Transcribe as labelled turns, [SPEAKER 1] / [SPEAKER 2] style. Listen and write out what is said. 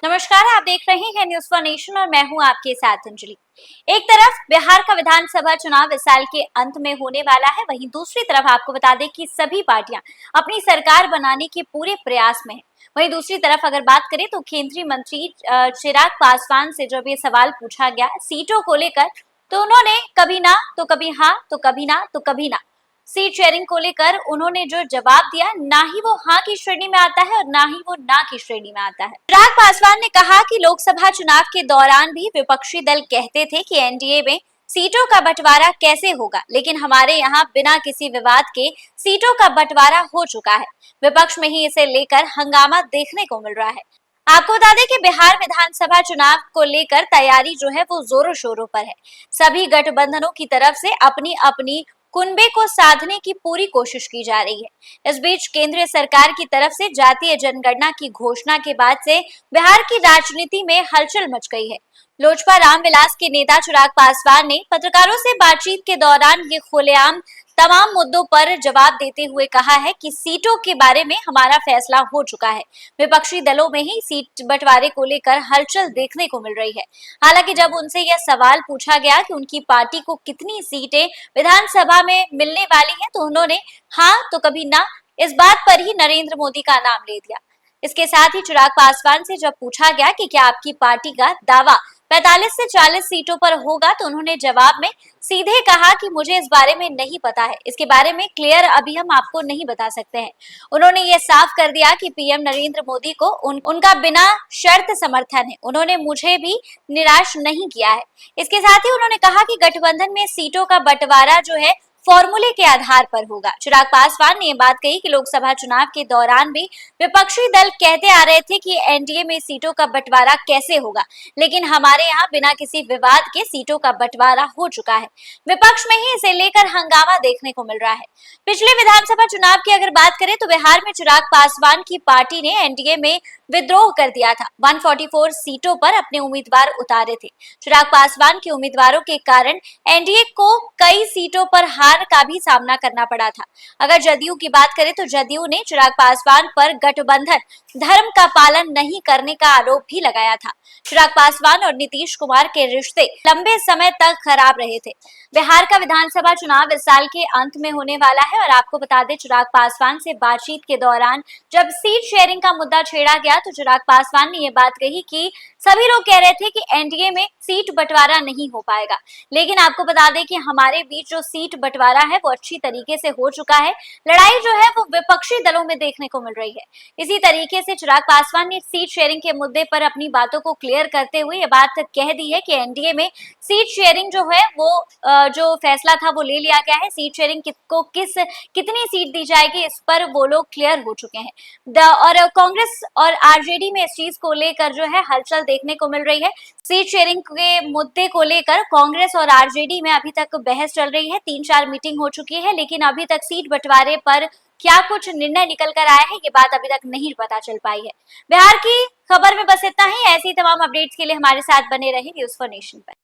[SPEAKER 1] नमस्कार, आप देख रहे हैं न्यूज फॉर नेशन और मैं हूं आपके साथ अंजलि। एक तरफ बिहार का विधानसभा चुनाव इस साल के अंत में होने वाला है, वहीं दूसरी तरफ आपको बता दें कि सभी पार्टियां अपनी सरकार बनाने के पूरे प्रयास में हैं। वहीं दूसरी तरफ अगर बात करें तो केंद्रीय मंत्री चिराग पासवान से जब ये सवाल पूछा गया सीटों को लेकर, तो उन्होंने कभी ना तो कभी हाँ तो कभी ना तो कभी ना सीट शेयरिंग को लेकर उन्होंने जो जवाब दिया, ना ही वो हाँ की श्रेणी में आता है और ना ही वो ना की श्रेणी में आता है। चिराग पासवान ने कहा कि लोकसभा चुनाव के दौरान भी विपक्षी दल कहते थे कि एनडीए में सीटों का बंटवारा कैसे होगा, लेकिन हमारे यहाँ बिना किसी विवाद के सीटों का बंटवारा हो चुका है। विपक्ष में ही इसे लेकर हंगामा देखने को मिल रहा है। आपको बता दें कि बिहार विधानसभा चुनाव को लेकर तैयारी जो है वो जोरों शोरों पर है। सभी गठबंधनों की तरफ से अपनी अपनी कुनबे को साधने की पूरी कोशिश की जा रही है। इस बीच केंद्रीय सरकार की तरफ से जातीय जनगणना की घोषणा के बाद से बिहार की राजनीति में हलचल मच गई है। लोजपा रामविलास के नेता चिराग पासवान ने पत्रकारों से बातचीत के दौरान ये खुलेआम तमाम मुद्दों पर जवाब देते हुए कहा है कि सीटों के बारे में हमारा फैसला हो चुका है। विपक्षी दलों में ही सीट बंटवारे को लेकर हलचल देखने को मिल रही है। हालांकि जब उनसे यह सवाल पूछा गया कि उनकी पार्टी को कितनी सीटें विधानसभा में मिलने वाली हैं, तो उन्होंने हाँ तो कभी ना इस बात पर ही नरेंद्र मोदी का नाम ले दिया। इसके साथ ही चिराग पासवान से जब पूछा गया कि क्या आपकी पार्टी का दावा 45 से 40 सीटों पर होगा, तो उन्होंने जवाब में सीधे कहा कि मुझे इस बारे में नहीं पता है, इसके बारे में क्लियर अभी हम आपको नहीं बता सकते हैं। उन्होंने ये साफ कर दिया कि पीएम नरेंद्र मोदी को उनका बिना शर्त समर्थन है। उन्होंने मुझे भी निराश नहीं किया है। इसके साथ ही उन्होंने कहा कि गठबंधन में सीटों का बंटवारा जो है फॉर्मूले के आधार पर होगा। चिराग पासवान ने यह बात कही कि लोकसभा चुनाव के दौरान भी विपक्षी दल कहते आ रहे थे कि एनडीए में सीटों का बंटवारा कैसे होगा, लेकिन हमारे यहाँ बिना किसी विवाद के सीटों का बंटवारा हो चुका है। विपक्ष में ही इसे लेकर हंगामा देखने को मिल रहा है। पिछले विधानसभा चुनाव की अगर बात करें तो बिहार में चिराग पासवान की पार्टी ने एनडीए में विद्रोह कर दिया था। 144 सीटों पर अपने उम्मीदवार उतारे थे। चिराग पासवान के उम्मीदवारों के कारण एनडीए को कई सीटों पर हार का भी सामना करना पड़ा था। अगर जदयू की बात करें तो जदयू ने चिराग पासवान पर गठबंधन धर्म का पालन नहीं करने का आरोप भी लगाया था। चिराग पासवान और नीतीश कुमार के रिश्ते लंबे समय तक खराब रहे थे। बिहार का विधानसभा चुनाव इस साल के अंत में होने वाला है और आपको बता दें चिराग पासवान से बातचीत के दौरान जब सीट शेयरिंग का मुद्दा छेड़ा गया तो चिराग पासवान ने यह बात कही कि सभी लोग कह रहे थे कि एनडीए में सीट बंटवारा नहीं हो पाएगा, लेकिन आपको बता दें कि हमारे बीच जो सीट बंटवारा है वो अच्छी तरीके से हो चुका है। लड़ाई जो है वो विपक्षी दलों में देखने को मिल रही है। इसी तरीके से चिराग पासवान ने सीट शेयरिंग के मुद्दे पर अपनी बातों को क्लियर करते हुए ये बात कह दी है कि एनडीए में सीट शेयरिंग जो है वो जो फैसला था वो ले लिया गया है। सीट शेयरिंग को कितनी सीट दी जाएगी इस पर वो लोग क्लियर हो चुके हैं। और कांग्रेस और आरजेडी में इस चीज को लेकर जो है हलचल देखने को मिल रही है। सीट शेयरिंग के मुद्दे को लेकर कांग्रेस और आरजेडी में अभी तक बहस चल रही है। 3-4 मीटिंग हो चुकी है, लेकिन अभी तक सीट बंटवारे पर क्या कुछ निर्णय निकल कर आया है ये बात अभी तक नहीं पता चल पाई है। बिहार की खबर में बस इतना ही। ऐसी तमाम अपडेट्स के लिए हमारे साथ बने रहे न्यूज फॉर नेशन पर।